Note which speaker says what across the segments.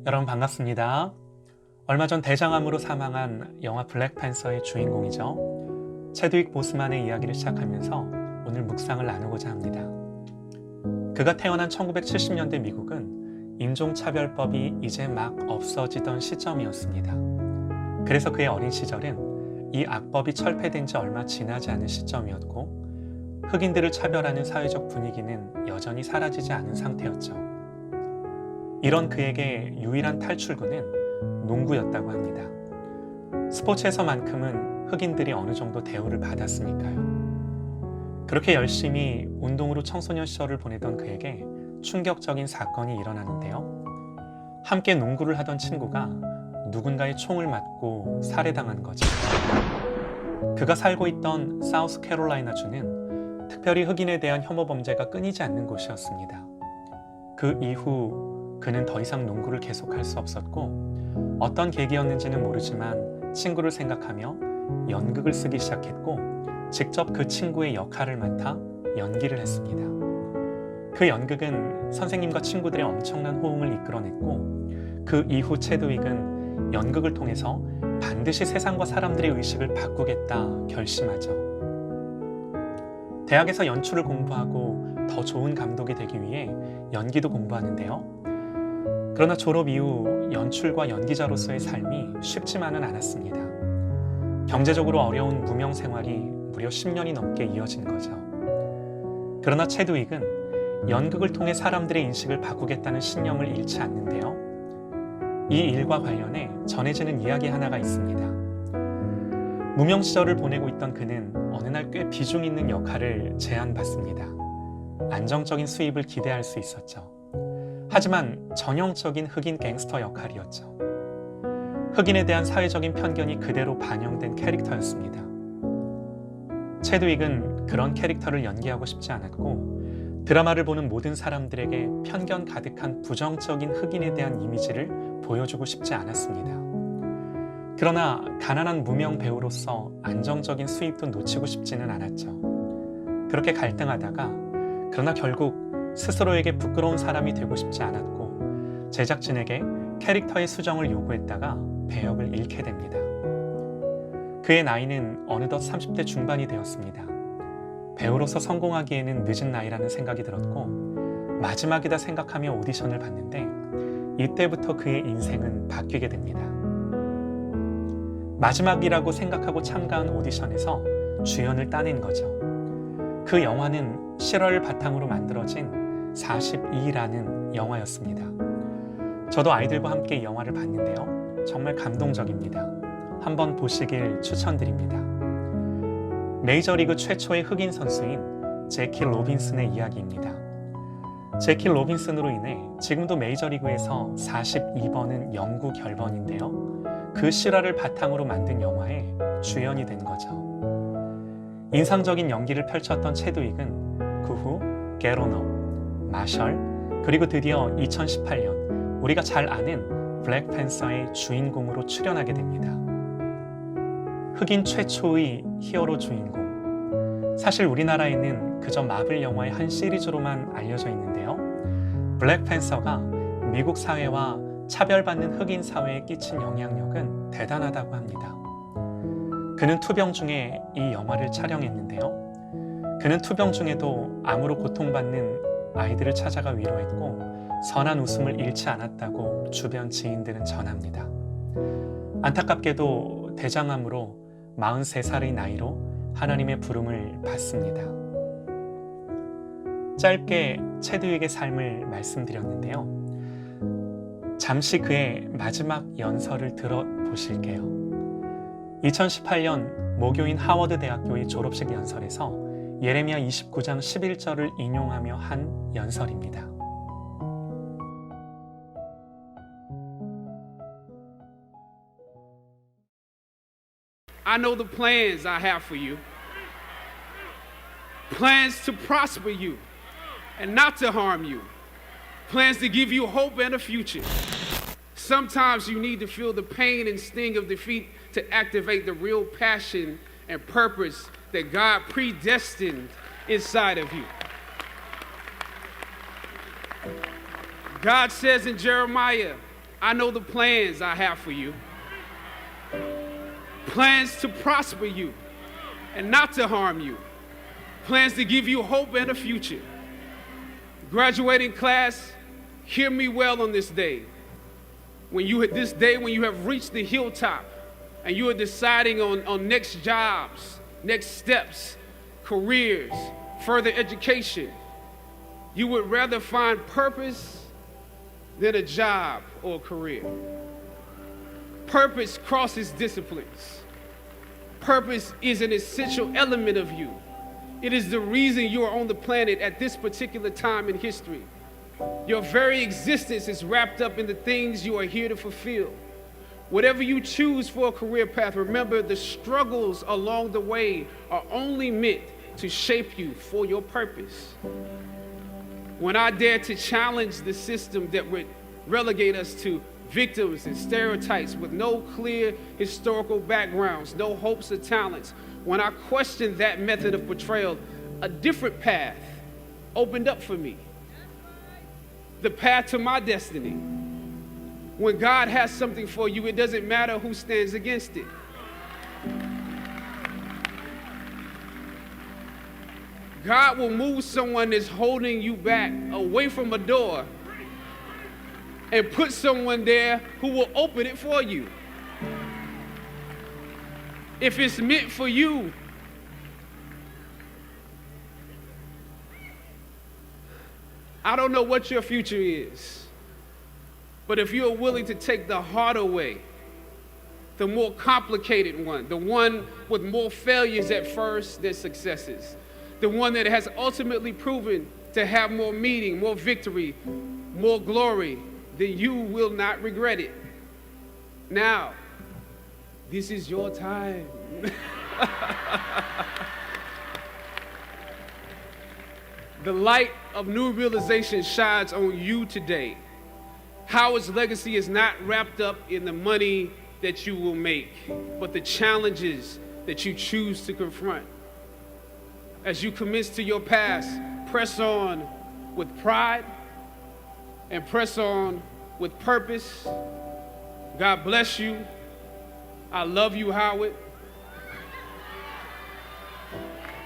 Speaker 1: 여러분 반갑습니다. 얼마 전 대장암으로 사망한 영화 블랙팬서의 주인공이죠. 체드윅 보스만의 이야기를 시작하면서 오늘 묵상을 나누고자 합니다. 그가 태어난 1970년대 미국은 인종차별법이 이제 막 없어지던 시점이었습니다. 그래서 그의 어린 시절은 이 악법이 철폐된 지 얼마 지나지 않은 시점이었고 흑인들을 차별하는 사회적 분위기는 여전히 사라지지 않은 상태였죠. 이런 그에게 유일한 탈출구는 농구였다고 합니다. 스포츠에서만큼은 흑인들이 어느 정도 대우를 받았으니까요. 그렇게 열심히 운동으로 청소년 시절을 보내던 그에게 충격적인 사건이 일어나는데요. 함께 농구를 하던 친구가 누군가의 총을 맞고 살해당한 거죠. 그가 살고 있던 사우스캐롤라이나주는 특별히 흑인에 대한 혐오 범죄가 끊이지 않는 곳이었습니다. 그 이후 그는 더 이상 농구를 계속할 수 없었고 어떤 계기였는지는 모르지만 친구를 생각하며 연극을 쓰기 시작했고 직접 그 친구의 역할을 맡아 연기를 했습니다. 그 연극은 선생님과 친구들의 엄청난 호응을 이끌어냈고 그 이후 체드윅은 연극을 통해서 반드시 세상과 사람들의 의식을 바꾸겠다 결심하죠. 대학에서 연출을 공부하고 더 좋은 감독이 되기 위해 연기도 공부하는데요. 그러나 졸업 이후 연출과 연기자로서의 삶이 쉽지만은 않았습니다. 경제적으로 어려운 무명 생활이 무려 10년이 넘게 이어진 거죠. 그러나 체드윅은 연극을 통해 사람들의 인식을 바꾸겠다는 신념을 잃지 않는데요. 이 일과 관련해 전해지는 이야기 하나가 있습니다. 무명 시절을 보내고 있던 그는 어느 날 꽤 비중 있는 역할을 제안받습니다. 안정적인 수입을 기대할 수 있었죠. 하지만 전형적인 흑인 갱스터 역할이었죠. 흑인에 대한 사회적인 편견이 그대로 반영된 캐릭터였습니다. 체드윅은 그런 캐릭터를 연기하고 싶지 않았고 드라마를 보는 모든 사람들에게 편견 가득한 부정적인 흑인에 대한 이미지를 보여주고 싶지 않았습니다. 그러나 가난한 무명 배우로서 안정적인 수입도 놓치고 싶지는 않았죠. 그렇게 갈등하다가 그러나 결국 스스로에게 부끄러운 사람이 되고 싶지 않았고 제작진에게 캐릭터의 수정을 요구했다가 배역을 잃게 됩니다. 그의 나이는 어느덧 30대 중반이 되었습니다. 배우로서 성공하기에는 늦은 나이라는 생각이 들었고 마지막이다 생각하며 오디션을 봤는데 이때부터 그의 인생은 바뀌게 됩니다. 마지막이라고 생각하고 참가한 오디션에서 주연을 따낸 거죠. 그 영화는 실화를 바탕으로 만들어진 42라는 영화였습니다. 저도 아이들과 함께 이 영화를 봤는데요. 정말 감동적입니다. 한번 보시길 추천드립니다. 메이저리그 최초의 흑인 선수인 제키 로빈슨의 이야기입니다. 제키 로빈슨으로 인해 지금도 메이저리그에서 42번은 영구 결번인데요. 그 실화를 바탕으로 만든 영화에 주연이 된 거죠. 인상적인 연기를 펼쳤던 체드윅은 그 후 Get On Up, 마셜, 그리고 드디어 2018년 우리가 잘 아는 블랙팬서의 주인공으로 출연하게 됩니다. 흑인 최초의 히어로 주인공. 사실 우리나라에는 그저 마블 영화의 한 시리즈로만 알려져 있는데요. 블랙팬서가 미국 사회와 차별받는 흑인 사회에 끼친 영향력은 대단하다고 합니다. 그는 투병 중에 이 영화를 촬영했는데요. 그는 투병 중에도 암으로 고통받는 아이들을 찾아가 위로했고 선한 웃음을 잃지 않았다고 주변 지인들은 전합니다. 안타깝게도 대장암으로 43살의 나이로 하나님의 부름을 받습니다. 짧게 체드윅의 삶을 말씀드렸는데요. 잠시 그의 마지막 연설을 들어보실게요. 2018년 모교인 하워드 대학교의 졸업식 연설에서 예레미야 29장 11절을 인용하며 한 연설입니다.
Speaker 2: I know the plans I have for you. Plans to prosper you and not to harm you. Plans to give you hope and a future. Sometimes you need to feel the pain and sting of defeat to activate the real passion and purpose that God predestined inside of you. God says in Jeremiah, I know the plans I have for you. Plans to prosper you and not to harm you. Plans to give you hope and a future. Graduating class, hear me well on this day. When you have reached the hilltop and you are deciding on next jobs, next steps, careers, further education, you would rather find purpose than a job or a career. Purpose crosses disciplines. Purpose is an essential element of you. It is the reason you are on the planet at this particular time in history. Your very existence is wrapped up in the things you are here to fulfill. Whatever you choose for a career path, remember the struggles along the way are only meant to shape you for your purpose. When I dare to challenge the system that would relegate us to victims and stereotypes with no clear historical backgrounds, no hopes or talents, when I questioned that method of portrayal, a different path opened up for me. The path to my destiny. When God has something for you, it doesn't matter who stands against it. God will move someone that's holding you back away from a door and put someone there who will open it for you. If it's meant for you, I don't know what your future is, but if you're willing to take the harder way, the more complicated one, the one with more failures at first than successes, the one that has ultimately proven to have more meaning, more victory, more glory, then you will not regret it. Now, this is your time. The light of new realization shines on you today. Howard's legacy is not wrapped up in the money that you will make, but the challenges that you choose to confront. As you commence to your past, press on with pride and press on with purpose. God bless you. I love you, Howard.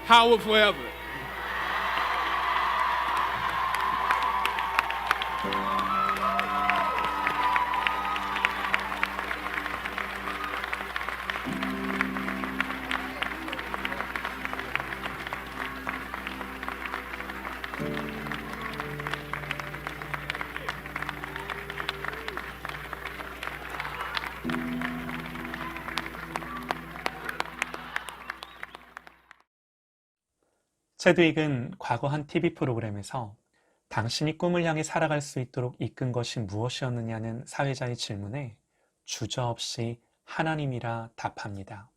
Speaker 2: Howard forever.
Speaker 1: 체드윅은 과거 한 TV 프로그램에서 당신이 꿈을 향해 살아갈 수 있도록 이끈 것이 무엇이었느냐는 사회자의 질문에 주저없이 하나님이라 답합니다.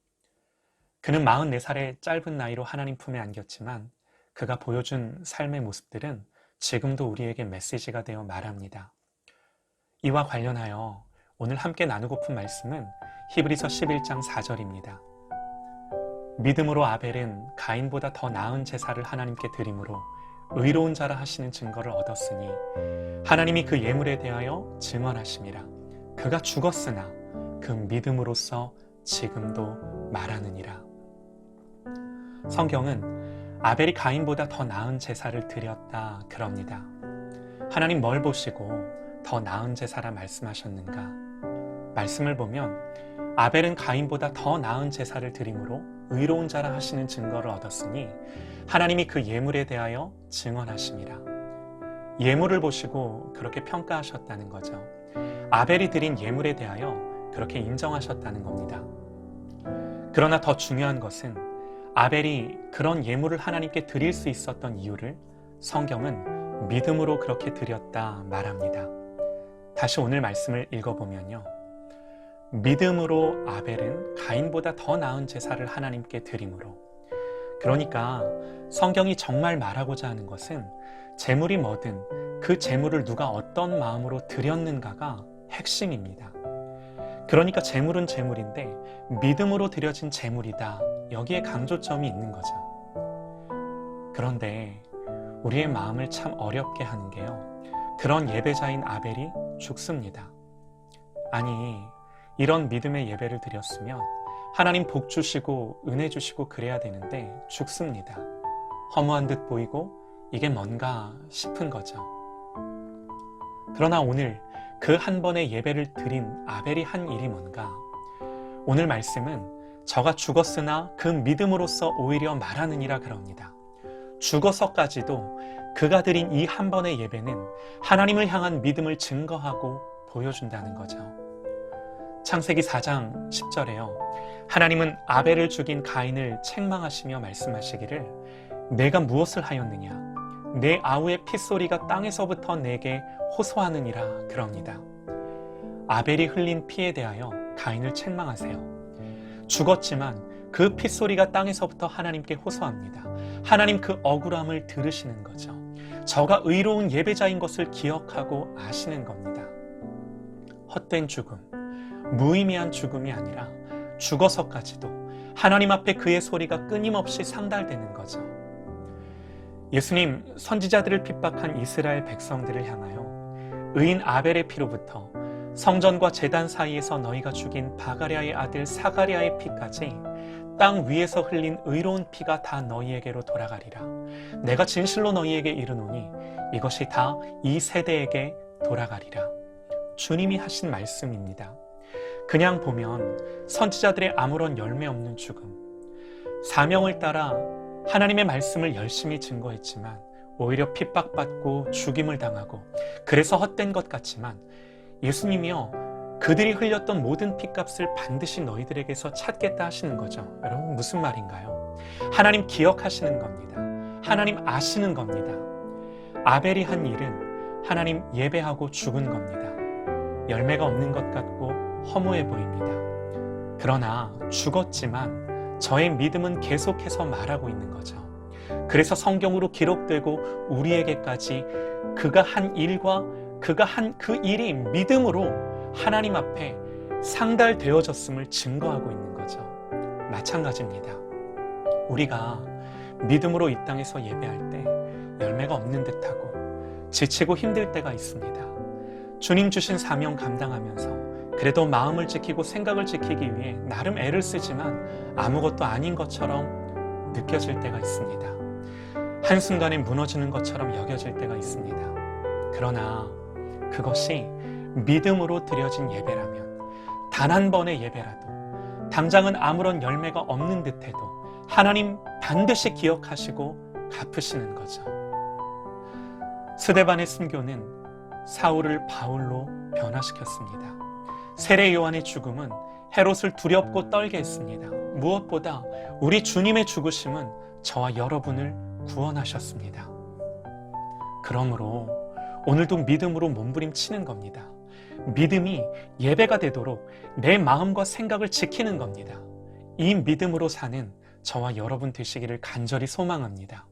Speaker 1: 그는 44살의 짧은 나이로 하나님 품에 안겼지만 그가 보여준 삶의 모습들은 지금도 우리에게 메시지가 되어 말합니다. 이와 관련하여 오늘 함께 나누고픈 말씀은 히브리서 11장 4절입니다. 믿음으로 아벨은 가인보다 더 나은 제사를 하나님께 드림으로 의로운 자라 하시는 증거를 얻었으니 하나님이 그 예물에 대하여 증언하심이라. 그가 죽었으나 그 믿음으로써 지금도 말하느니라. 성경은 아벨이 가인보다 더 나은 제사를 드렸다 그럽니다. 하나님 뭘 보시고 더 나은 제사라 말씀하셨는가? 말씀을 보면 아벨은 가인보다 더 나은 제사를 드림으로 의로운 자라 하시는 증거를 얻었으니 하나님이 그 예물에 대하여 증언하심이라. 예물을 보시고 그렇게 평가하셨다는 거죠. 아벨이 드린 예물에 대하여 그렇게 인정하셨다는 겁니다. 그러나 더 중요한 것은 아벨이 그런 예물을 하나님께 드릴 수 있었던 이유를 성경은 믿음으로 그렇게 드렸다 말합니다. 다시 오늘 말씀을 읽어보면요. 믿음으로 아벨은 가인보다 더 나은 제사를 하나님께 드림으로. 그러니까 성경이 정말 말하고자 하는 것은 제물이 뭐든 그 제물을 누가 어떤 마음으로 드렸는가가 핵심입니다. 그러니까 제물은 제물인데 믿음으로 드려진 제물이다. 여기에 강조점이 있는 거죠. 그런데 우리의 마음을 참 어렵게 하는 게요, 그런 예배자인 아벨이 죽습니다. 아니, 이런 믿음의 예배를 드렸으면 하나님 복 주시고 은혜 주시고 그래야 되는데 죽습니다. 허무한 듯 보이고 이게 뭔가 싶은 거죠. 그러나 오늘 그 한 번의 예배를 드린 아벨이 한 일이 뭔가? 오늘 말씀은 저가 죽었으나 그 믿음으로써 오히려 말하느니라 그럽니다. 죽어서까지도 그가 드린 이 한 번의 예배는 하나님을 향한 믿음을 증거하고 보여준다는 거죠. 창세기 4장 10절에요. 하나님은 아벨을 죽인 가인을 책망하시며 말씀하시기를 내가 무엇을 하였느냐? 내 아우의 핏소리가 땅에서부터 내게 호소하느니라 그럽니다. 아벨이 흘린 피에 대하여 가인을 책망하세요. 죽었지만 그 핏소리가 땅에서부터 하나님께 호소합니다. 하나님 그 억울함을 들으시는 거죠. 저가 의로운 예배자인 것을 기억하고 아시는 겁니다. 헛된 죽음, 무의미한 죽음이 아니라 죽어서까지도 하나님 앞에 그의 소리가 끊임없이 상달되는 거죠. 예수님, 선지자들을 핍박한 이스라엘 백성들을 향하여 의인 아벨의 피로부터 성전과 제단 사이에서 너희가 죽인 바가랴의 아들 사가랴의 피까지 땅 위에서 흘린 의로운 피가 다 너희에게로 돌아가리라. 내가 진실로 너희에게 이르노니 이것이 다 이 세대에게 돌아가리라. 주님이 하신 말씀입니다. 그냥 보면 선지자들의 아무런 열매 없는 죽음, 사명을 따라 하나님의 말씀을 열심히 증거했지만 오히려 핍박받고 죽임을 당하고 그래서 헛된 것 같지만 예수님이요, 그들이 흘렸던 모든 핏값을 반드시 너희들에게서 찾겠다 하시는 거죠. 여러분, 무슨 말인가요? 하나님 기억하시는 겁니다. 하나님 아시는 겁니다. 아벨이 한 일은 하나님 예배하고 죽은 겁니다. 열매가 없는 것 같고 허무해 보입니다. 그러나 죽었지만 저의 믿음은 계속해서 말하고 있는 거죠. 그래서 성경으로 기록되고 우리에게까지 그가 한 일과 그가 한 그 일이 믿음으로 하나님 앞에 상달되어졌음을 증거하고 있는 거죠. 마찬가지입니다. 우리가 믿음으로 이 땅에서 예배할 때 열매가 없는 듯하고 지치고 힘들 때가 있습니다. 주님 주신 사명 감당하면서 그래도 마음을 지키고 생각을 지키기 위해 나름 애를 쓰지만 아무것도 아닌 것처럼 느껴질 때가 있습니다. 한순간에 무너지는 것처럼 여겨질 때가 있습니다. 그러나 그것이 믿음으로 드려진 예배라면 단 한 번의 예배라도 당장은 아무런 열매가 없는 듯해도 하나님 반드시 기억하시고 갚으시는 거죠. 스데반의 순교는 사울을 바울로 변화시켰습니다. 세례 요한의 죽음은 헤롯을 두렵고 떨게 했습니다. 무엇보다 우리 주님의 죽으심은 저와 여러분을 구원하셨습니다. 그러므로 오늘도 믿음으로 몸부림치는 겁니다. 믿음이 예배가 되도록 내 마음과 생각을 지키는 겁니다. 이 믿음으로 사는 저와 여러분 되시기를 간절히 소망합니다.